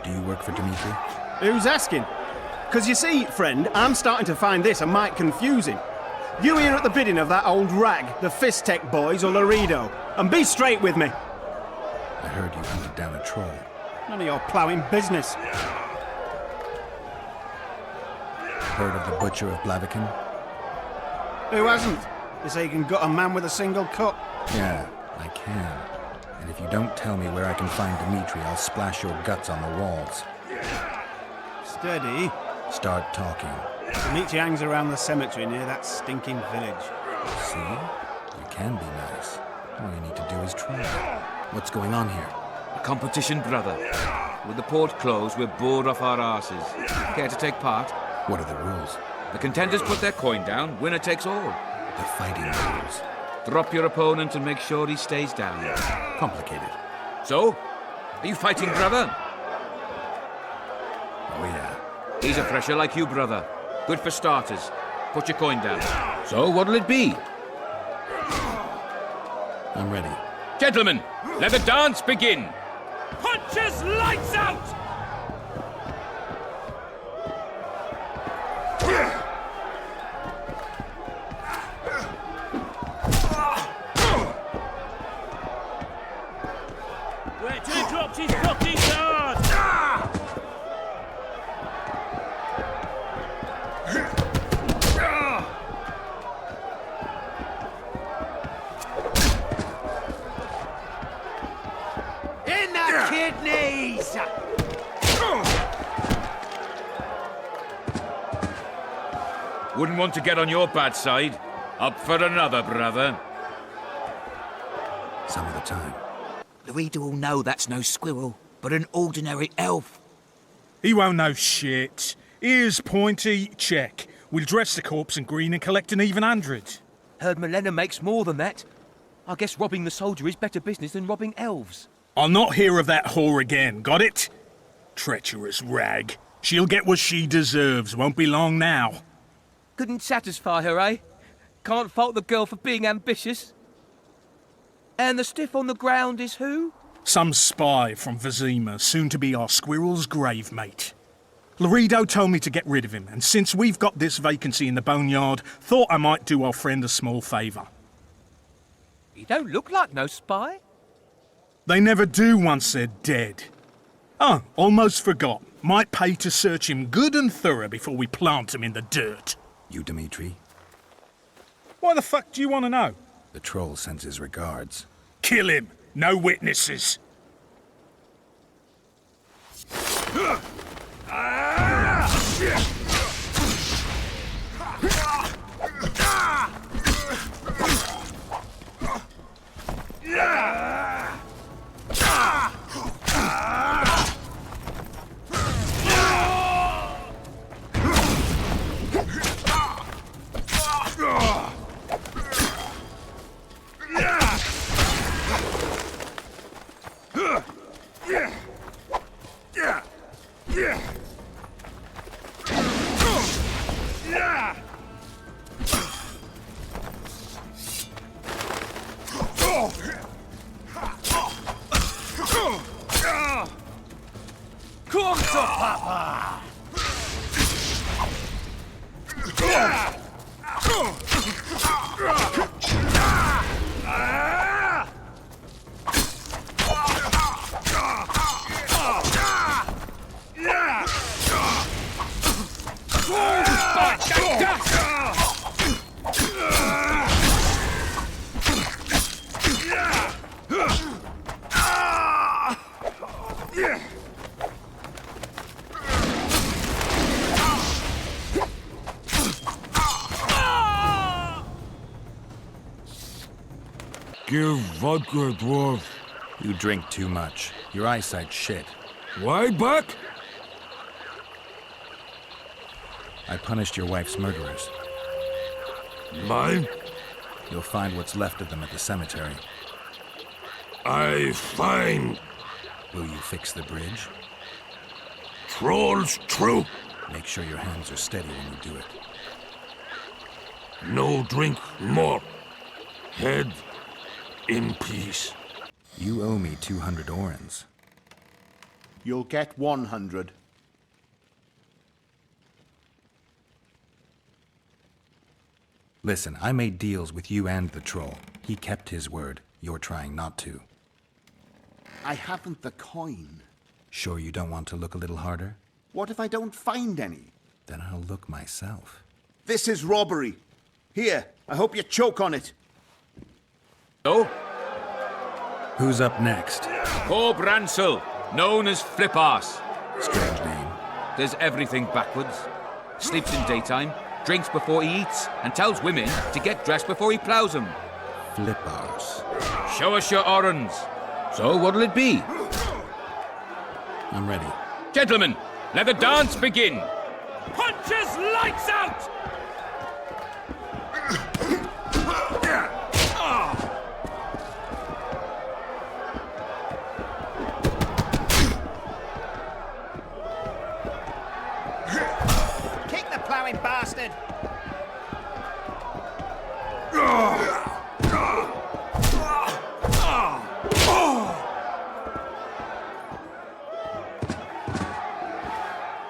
Do you work for Dmitri? Who's asking? Because you see, friend, I'm starting to find this a mite confusing. You here at the bidding of that old rag, the Fist Tech boys or Loredo, and be straight with me. I heard you hunted down a troll. None of your ploughing business. Heard of the Butcher of Blaviken? Who hasn't? They say you can gut a man with a single cut. Yeah, I can. And if you don't tell me where I can find Dmitri, I'll splash your guts on the walls. Steady. Start talking. Dmitri hangs around the cemetery near that stinking village. See? You can be nice. All you need to do is try. What's going on here? A competition, brother. With the port closed, we're bored off our asses. Care to take part? What are the rules? The contenders put their coin down, winner takes all. The fighting rules. Drop your opponent and make sure he stays down. Complicated. So? Are you fighting, brother? Oh yeah. He's a fresher like you, brother. Good for starters. Put your coin down. So, what'll it be? I'm ready. Gentlemen, let the dance begin! Punches lights out! Where he drops his fucking guard! In the kidneys! Wouldn't want to get on your bad side. Up for another, brother. Some of the time. Loredo will know that's no squirrel, but an ordinary elf. He won't know shit. Ears pointy, check. We'll dress the corpse in green and collect an even 100. Heard Milena makes more than that. I guess robbing the soldier is better business than robbing elves. I'll not hear of that whore again, got it? Treacherous rag. She'll get what she deserves, won't be long now. Couldn't satisfy her, eh? Can't fault the girl for being ambitious. And the stiff on the ground is who? Some spy from Vizima, soon to be our squirrel's grave mate. Loredo told me to get rid of him, and since we've got this vacancy in the boneyard, thought I might do our friend a small favour. He don't look like no spy. They never do once they're dead. Oh, almost forgot. Might pay to search him good and thorough before we plant him in the dirt. You, Dmitri? Why the fuck do you want to know? The troll sends his regards. Kill him. No witnesses. Give vodka, dwarf. You drink too much. Your eyesight's shit. Why back? I punished your wife's murderers. Mine? You'll find what's left of them at the cemetery. I find Will you fix the bridge? trolls true. Make sure your hands are steady when you do it. No drink more. Head in peace. You owe me 200 orens. You'll get 100. Listen, I made deals with you and the troll. He kept his word. You're trying not to. I haven't the coin. Sure you don't want to look a little harder? What if I don't find any? Then I'll look myself. This is robbery. Here, I hope you choke on it. So, Who's up next? Poor Bransel, known as Flip-Arse. Strange name. Does everything backwards. Sleeps in daytime, drinks before he eats, and tells women to get dressed before he ploughs them. Flip-Arse. Show us your orans. So what'll it be? I'm ready. Gentlemen, let the dance begin. Punches lights out! Kick the ploughing bastard!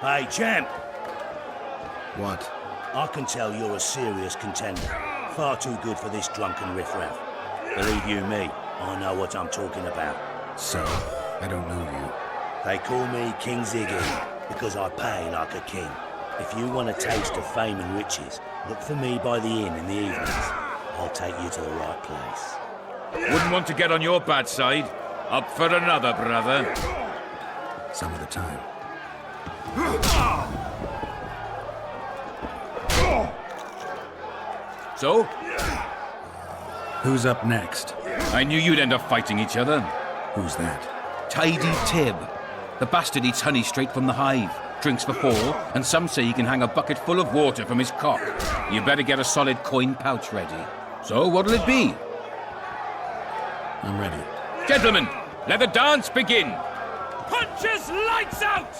Hey, champ. What? I can tell you're a serious contender. Far too good for this drunken riffraff. Believe you me, I know what I'm talking about. So, I don't know you. They call me King Ziggy because I pay like a king. If you want a taste of fame and riches, look for me by the inn in the evenings. I'll take you to the right place. Wouldn't want to get on your bad side. Up for another, brother. Some of the time. So, Who's up next? I knew you'd end up fighting each other. Who's that? Tidy Tib. The bastard eats honey straight from the hive, drinks for 4, and some say he can hang a bucket full of water from his cock. You better get a solid coin pouch ready. So what'll it be? I'm ready. Gentlemen, let the dance begin. Punches lights out!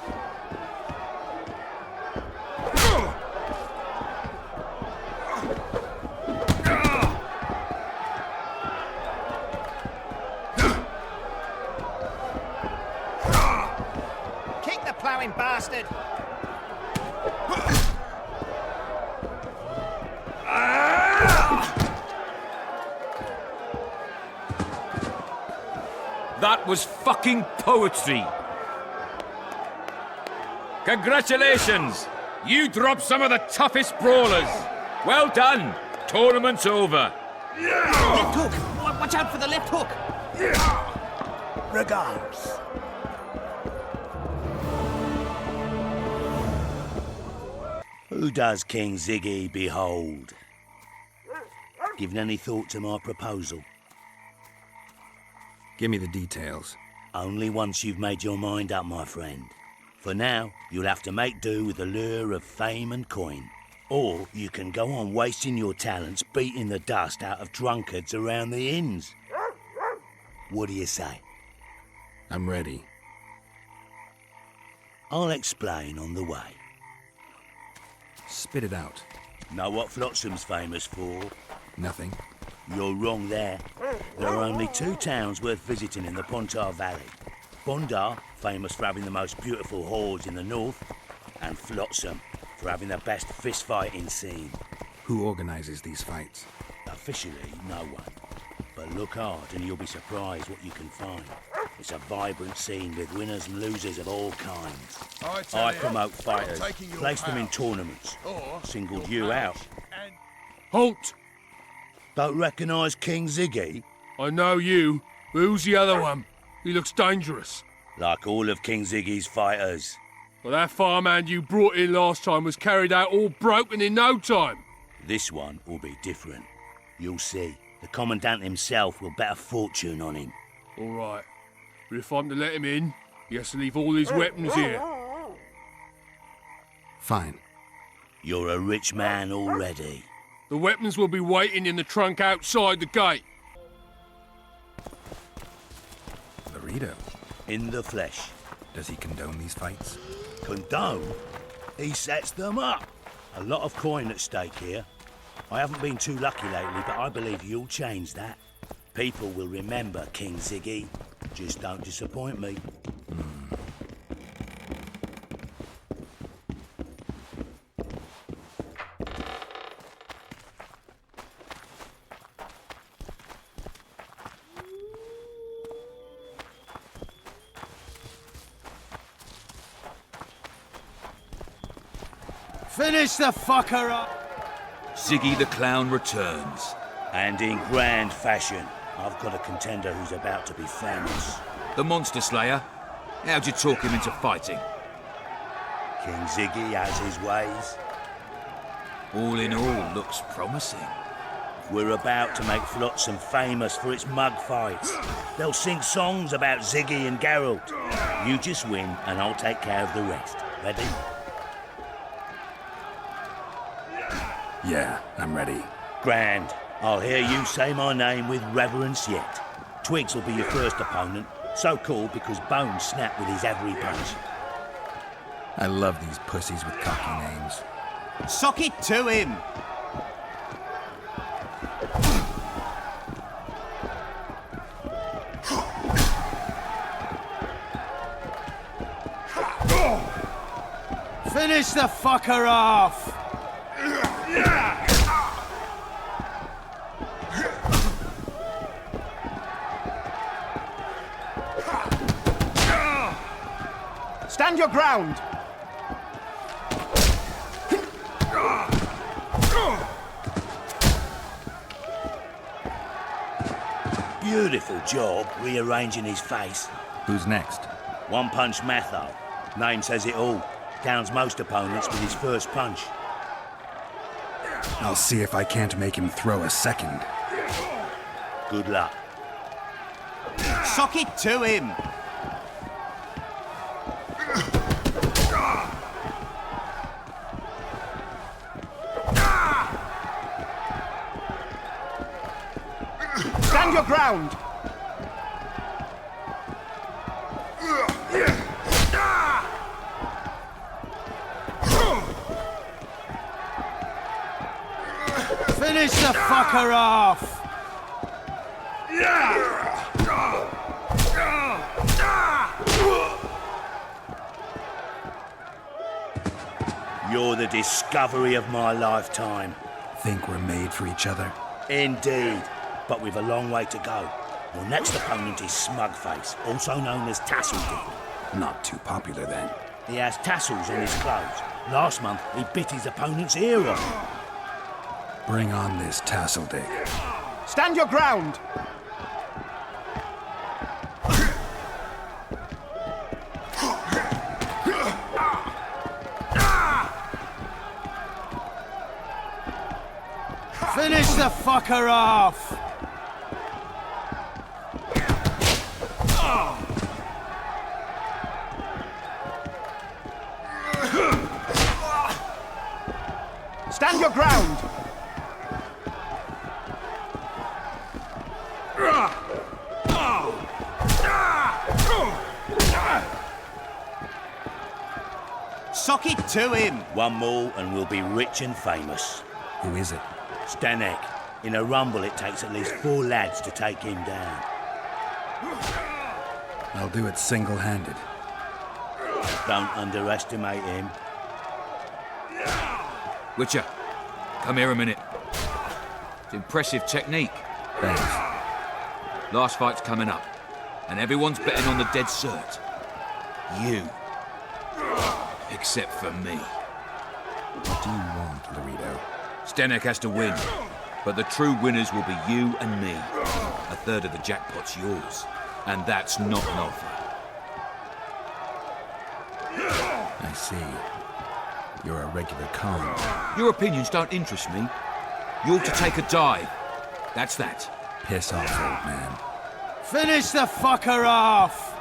Kick the ploughing bastard! That was fucking poetry. Congratulations! You dropped some of the toughest brawlers. Well done. Tournament's over. Left hook! Watch out for the left hook! Regards. Who does King Ziggy behold? Given any thought to my proposal? Give me the details. Only once you've made your mind up, my friend. For now, you'll have to make do with the lure of fame and coin. Or you can go on wasting your talents beating the dust out of drunkards around the inns. What do you say? I'm ready. I'll explain on the way. Spit it out. Know what Flotsam's famous for? Nothing. You're wrong there. There are only 2 towns worth visiting in the Pontar Valley. Bondar, famous for having the most beautiful whores in the north, and Flotsam, for having the best fist-fighting scene. Who organizes these fights? Officially, no one. But look hard and you'll be surprised what you can find. It's a vibrant scene with winners and losers of all kinds. I promote fighters, place them in tournaments, singled you out. Halt! Don't recognise King Ziggy? I know you, but who's the other one? He looks dangerous. Like all of King Ziggy's fighters. Well, that farmhand you brought in last time was carried out all broken in no time. This one will be different. You'll see. The Commandant himself will bet a fortune on him. All right. But if I'm to let him in, he has to leave all his weapons here. Fine. You're a rich man already. The weapons will be waiting in the trunk outside the gate. Loredo. In the flesh. Does he condone these fights? Condone? He sets them up. A lot of coin at stake here. I haven't been too lucky lately, but I believe you'll change that. People will remember King Ziggy. Just don't disappoint me. Finish the fucker up! Ziggy the Clown returns. And in grand fashion, I've got a contender who's about to be famous. The Monster Slayer? How'd you talk him into fighting? King Ziggy has his ways. All in all, looks promising. We're about to make Flotsam famous for its mug fights. They'll sing songs about Ziggy and Geralt. You just win, and I'll take care of the rest. Ready? Yeah, I'm ready. Grand. I'll hear you say my name with reverence yet. Twigs will be your first opponent, so called because Bones snapped with his every punch. I love these pussies with cocky names. Sock it to him! Finish the fucker off! Stand your ground! Beautiful job rearranging his face. Who's next? One Punch Matho. Name says it all. Downs most opponents with his first punch. I'll see if I can't make him throw a second. Good luck. Sock it to him! Stand your ground! Finish the fucker off! You're the discovery of my lifetime. Think we're made for each other? Indeed, but we've a long way to go. Your next opponent is Smugface, also known as Tasseldick. Not too popular then. He has tassels on his clothes. Last month, he bit his opponent's ear off. Bring on this Tasseldick. Stand your ground! Finish the fucker off! Stand your ground! Sock it to him! One more and we'll be rich and famous. Who is it? Stanek. In a rumble, it takes at least 4 lads to take him down. I'll do it single-handed. Don't underestimate him. Witcher, come here a minute. It's impressive technique. Thanks. Last fight's coming up, and everyone's betting on the dead cert. You. Except for me. What do you want, Loredo? Stanek has to win, but the true winners will be you and me. A third of the jackpot's yours, and that's not an offer. I see. You're a regular con. Your opinions don't interest me. You ought to take a dive. That's that. Piss off, old man. Finish the fucker off!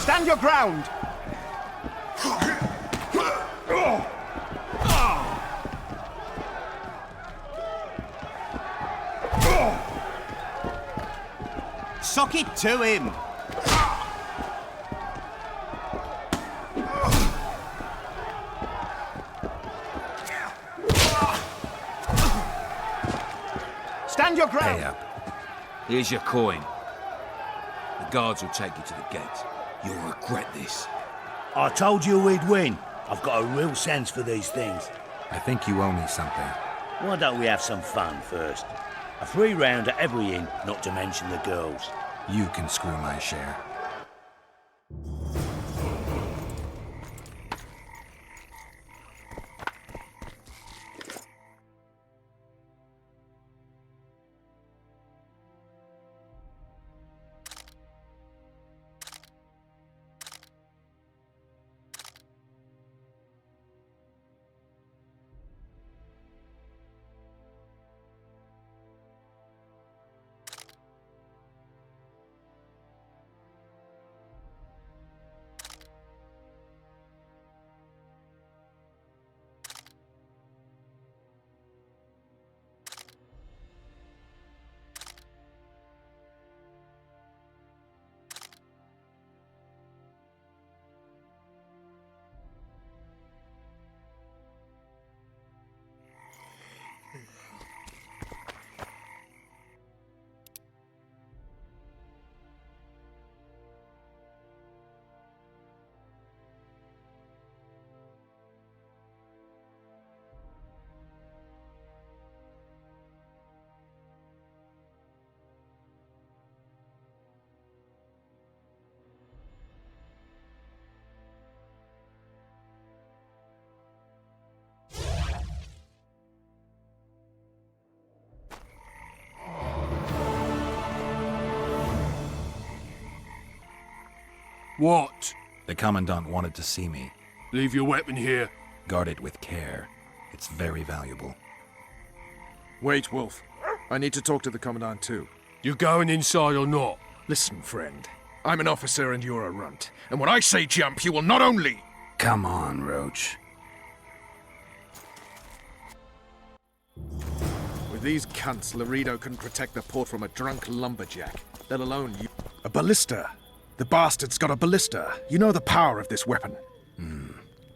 Stand your ground! Sock it to him! Stand your ground! Pay up. Here's your coin. The guards will take you to the gate. You'll regret this. I told you we'd win. I've got a real sense for these things. I think you owe me something. Why don't we have some fun first? A 3-rounder every inn, not to mention the girls. You can screw my share. What? The Commandant wanted to see me. Leave your weapon here. Guard it with care. It's very valuable. Wait, Wolf. I need to talk to the Commandant too. You going inside or not? Listen, friend. I'm an officer and you're a runt. And when I say jump, you will not only... Come on, Roach. With these cunts, Loredo couldn't protect the port from a drunk lumberjack, let alone you. A ballista. The bastard's got a ballista. You know the power of this weapon.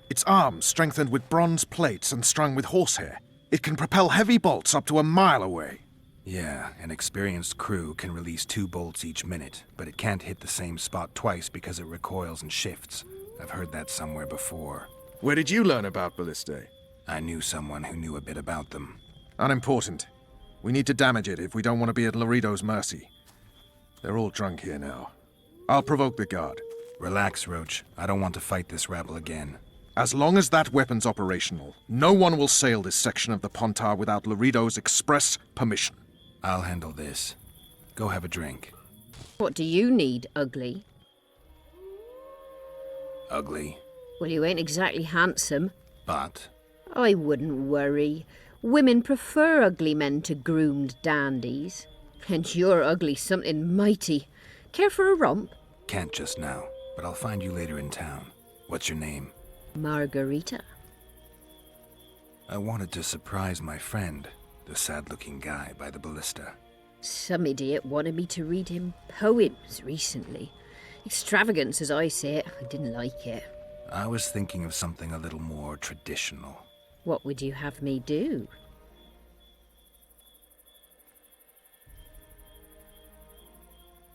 Its arms strengthened with bronze plates and strung with horsehair. It can propel heavy bolts up to a mile away. Yeah, an experienced crew can release 2 bolts each minute, but it can't hit the same spot twice because it recoils and shifts. I've heard that somewhere before. Where did you learn about ballistae? I knew someone who knew a bit about them. Unimportant. We need to damage it if we don't want to be at Loredo's mercy. They're all drunk here now. I'll provoke the guard. Relax, Roach. I don't want to fight this rabble again. As long as that weapon's operational, no one will sail this section of the Pontar without Loredo's express permission. I'll handle this. Go have a drink. What do you need, ugly? Ugly, Well, you ain't exactly handsome. but... I wouldn't worry. Women prefer ugly men to groomed dandies. And you're ugly something mighty. Care for a romp? Can't just now, but I'll find you later in town. What's your name? Margarita. I wanted to surprise my friend, the sad-looking guy by the ballista. Some idiot wanted me to read him poems recently. Extravagance, as I say it. I didn't like it. I was thinking of something a little more traditional. What would you have me do?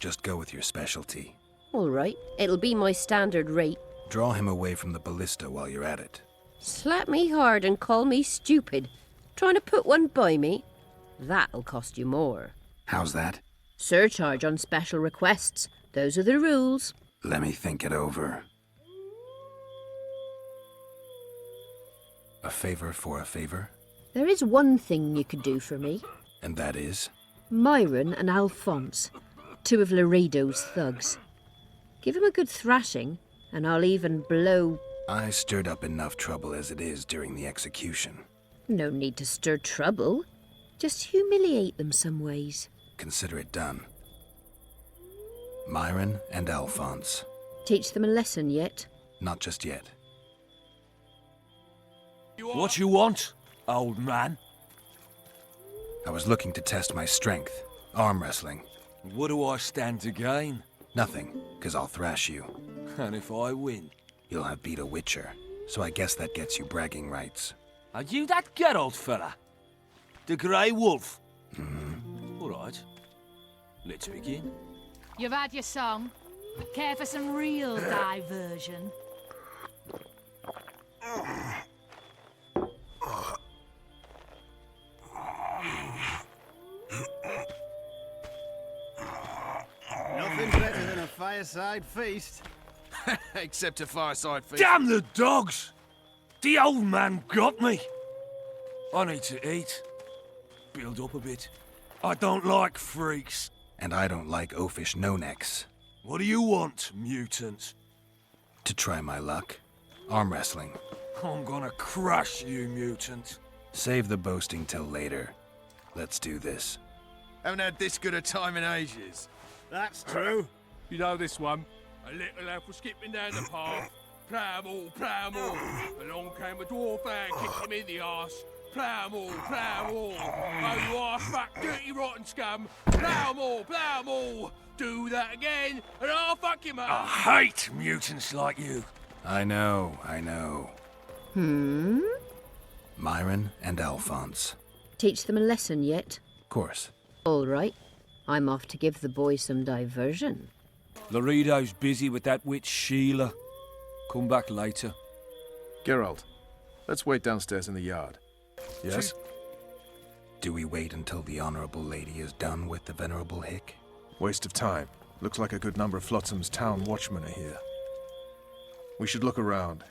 Just go with your specialty. All right, it'll be my standard rate. Draw him away from the ballista while you're at it. Slap me hard and call me stupid. Trying to put one by me? That'll cost you more. How's that? Surcharge on special requests. Those are the rules. Let me think it over. A favor for a favor? There is one thing you could do for me. And that is? Myron and Alphonse, 2 of Loredo's thugs. Give him a good thrashing, and I'll even blow... I stirred up enough trouble as it is during the execution. No need to stir trouble. Just humiliate them some ways. Consider it done. Myron and Alphonse. Teach them a lesson yet? Not just yet. What you want, old man? I was looking to test my strength. Arm wrestling. What do I stand to gain? Nothing, 'cause I'll thrash you. And if I win? You'll have beat a witcher, so I guess that gets you bragging rights. Are you that Geralt fella? The Grey Wolf? All right. Let's begin. You've had your song. Care for some real diversion? fireside feast. Except a fireside feast. Damn the dogs! The old man got me. I need to eat. Build up a bit. I don't like freaks. And I don't like oafish no-necks. What do you want, mutant? To try my luck. Arm wrestling. I'm gonna crush you, mutant. Save the boasting till later. Let's do this. Haven't had this good a time in ages. That's true. You know this one. A little elf was skipping down the path. Plough 'em all, plough 'em all. Along came a dwarf and kicked him in the arse. Plough 'em all, plough 'em all. Oh, you arse fuck, dirty rotten scum. Plough 'em all, plough 'em all. Do that again, and I'll fuck you, mate. I hate mutants like you. I know. Myron and Alphonse. Teach them a lesson yet? Of course. All right. I'm off to give the boys some diversion. Loredo's busy with that witch Sheila. Come back later. Geralt, let's wait downstairs in the yard. Yes? Do we wait until the Honourable Lady is done with the Venerable Hick? Waste of time. Looks like a good number of Flotsam's town watchmen are here. We should look around.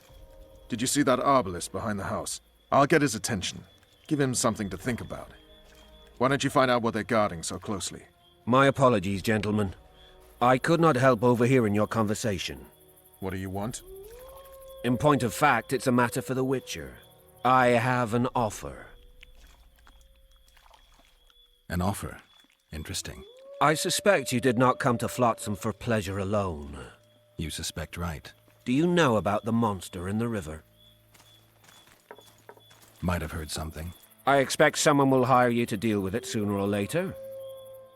Did you see that arbalist behind the house? I'll get his attention. Give him something to think about. Why don't you find out what they're guarding so closely? My apologies, gentlemen. I could not help overhearing your conversation. What do you want? In point of fact, it's a matter for the Witcher. I have an offer. An offer? Interesting. I suspect you did not come to Flotsam for pleasure alone. You suspect right. Do you know about the monster in the river? Might have heard something. I expect someone will hire you to deal with it sooner or later.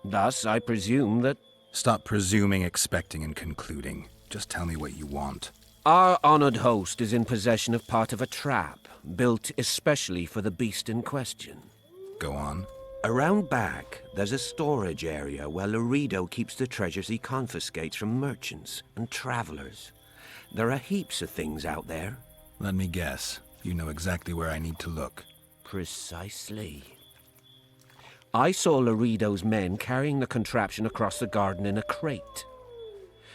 Thus, I presume that... Stop presuming, expecting, and concluding. Just tell me what you want. Our honored host is in possession of part of a trap, built especially for the beast in question. Go on. Around back, there's a storage area where Loredo keeps the treasures he confiscates from merchants and travelers. There are heaps of things out there. Let me guess. You know exactly where I need to look. Precisely. I saw Loredo's men carrying the contraption across the garden in a crate.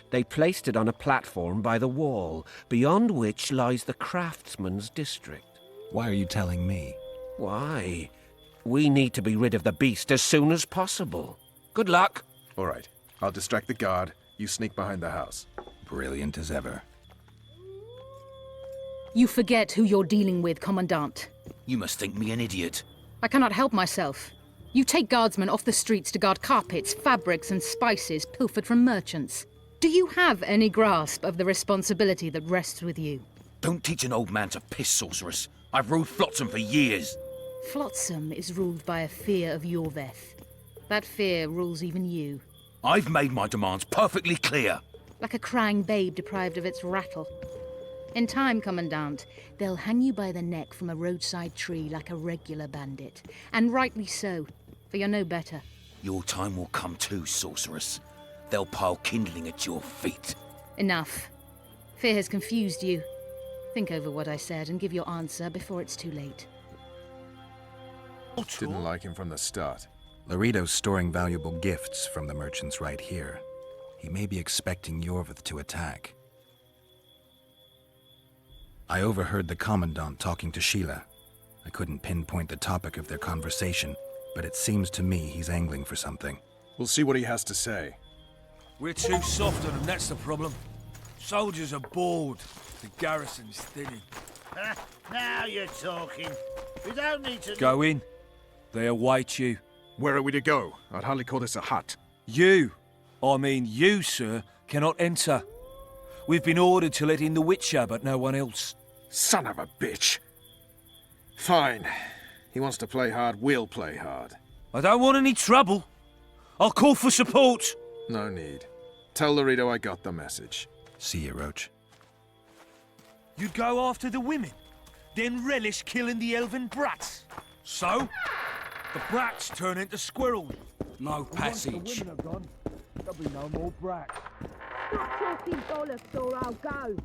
They placed it on a platform by the wall, beyond which lies the craftsman's district. Why are you telling me? Why? We need to be rid of the beast as soon as possible. Good luck. All right. I'll distract the guard. You sneak behind the house. Brilliant as ever. You forget who you're dealing with, Commandant. You must think me an idiot. I cannot help myself. You take guardsmen off the streets to guard carpets, fabrics, and spices pilfered from merchants. Do you have any grasp of the responsibility that rests with you? Don't teach an old man to piss, sorceress. I've ruled Flotsam for years. Flotsam is ruled by a fear of Yorveth. That fear rules even you. I've made my demands perfectly clear. Like a crying babe deprived of its rattle. In time, Commandant, they'll hang you by the neck from a roadside tree like a regular bandit. And rightly so, for you're no better. Your time will come too, sorceress. They'll pile kindling at your feet. Enough. Fear has confused you. Think over what I said and give your answer before it's too late. Didn't like him from the start. Loredo's storing valuable gifts from the merchants right here. He may be expecting Yorvith to attack. I overheard the Commandant talking to Sheila. I couldn't pinpoint the topic of their conversation, but it seems to me he's angling for something. We'll see what he has to say. We're too soft on them, that's the problem. Soldiers are bored. The garrison's thinning. Now you're talking. We don't need to... Go in. They await you. Where are we to go? I'd hardly call this a hut. You, sir, cannot enter. We've been ordered to let in the Witcher, but no one else. Son of a bitch. Fine. He wants to play hard, we'll play hard. I don't want any trouble. I'll call for support. No need. Tell Loredo I got the message. See you, Roach. You go after the women, then relish killing the elven brats. So, the brats turn into squirrels. No passage. Once the women are gone, there'll be no more brats. Stop talking bollocks or I'll go.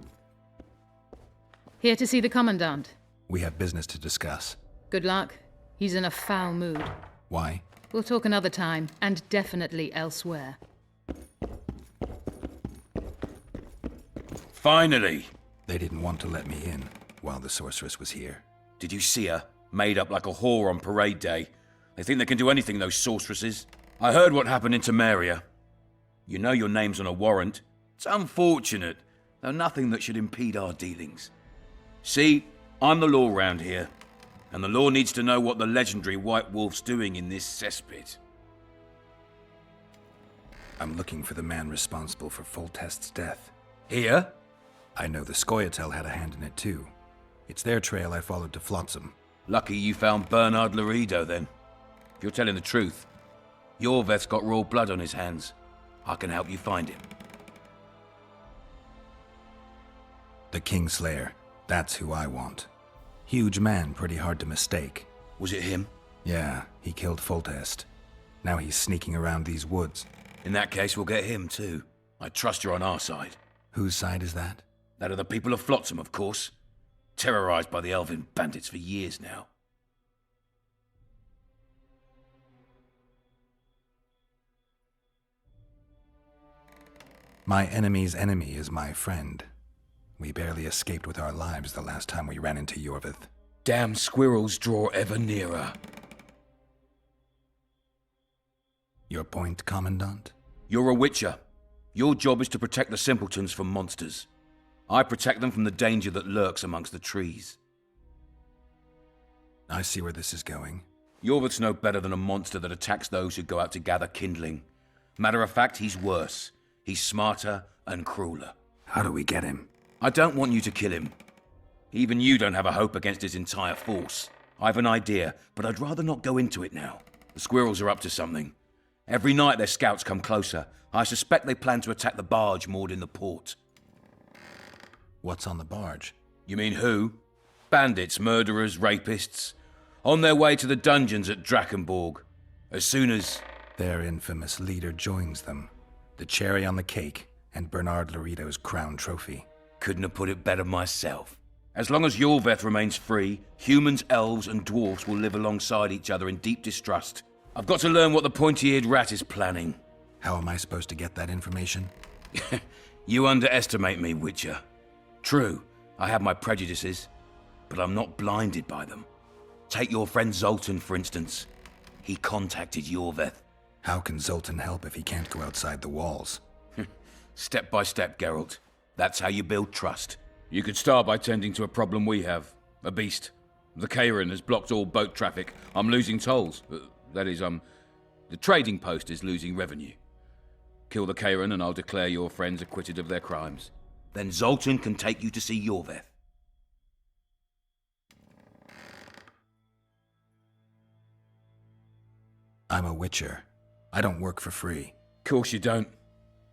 Here to see the Commandant. We have business to discuss. Good luck. He's in a foul mood. Why? We'll talk another time, and definitely elsewhere. Finally! They didn't want to let me in while the sorceress was here. Did you see her? Made up like a whore on parade day. They think they can do anything, those sorceresses. I heard what happened in Temeria. You know your name's on a warrant. It's unfortunate, though nothing that should impede our dealings. See, I'm the law round here, and the law needs to know what the legendary White Wolf's doing in this cesspit. I'm looking for the man responsible for Foltest's death. Here? I know the Scoia'tael had a hand in it too. It's their trail I followed to Flotsam. Lucky you found Bernard Loredo, then. If you're telling the truth, Yorveth's got raw blood on his hands. I can help you find him. The Kingslayer. That's who I want. Huge man, pretty hard to mistake. Was it him? Yeah, he killed Foltest. Now he's sneaking around these woods. In that case, we'll get him too. I trust you're on our side. Whose side is that? That of the people of Flotsam, of course. Terrorized by the elven bandits for years now. My enemy's enemy is my friend. We barely escaped with our lives the last time we ran into Yorveth. Damn squirrels draw ever nearer. Your point, Commandant? You're a witcher. Your job is to protect the simpletons from monsters. I protect them from the danger that lurks amongst the trees. I see where this is going. Yorveth's no better than a monster that attacks those who go out to gather kindling. Matter of fact, he's worse. He's smarter and crueler. How do we get him? I don't want you to kill him. Even you don't have a hope against his entire force. I've an idea, but I'd rather not go into it now. The squirrels are up to something. Every night their scouts come closer. I suspect they plan to attack the barge moored in the port. What's on the barge? You mean who? Bandits, murderers, rapists. On their way to the dungeons at Drakenborg. As soon as... Their infamous leader joins them. The cherry on the cake, and Bernard Loredo's crown trophy. Couldn't have put it better myself. As long as Yorveth remains free, humans, elves, and dwarfs will live alongside each other in deep distrust. I've got to learn what the pointy-eared rat is planning. How am I supposed to get that information? You underestimate me, Witcher. True, I have my prejudices, but I'm not blinded by them. Take your friend Zoltan, for instance. He contacted Yorveth. How can Zoltan help if he can't go outside the walls? Step by step, Geralt. That's how you build trust. You could start by tending to a problem we have. A beast. The Kairin has blocked all boat traffic. I'm losing tolls. That is, the trading post is losing revenue. Kill the Kairin and I'll declare your friends acquitted of their crimes. Then Zoltan can take you to see Yorveth. I'm a witcher. I don't work for free. Course you don't.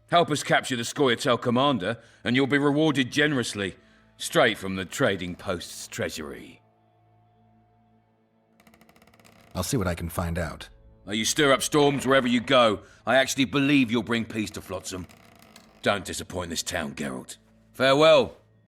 Help us capture the Scoia'tael commander, and you'll be rewarded generously, straight from the trading post's treasury. I'll see what I can find out. Now you stir up storms wherever you go. I actually believe you'll bring peace to Flotsam. Don't disappoint this town, Geralt. Farewell.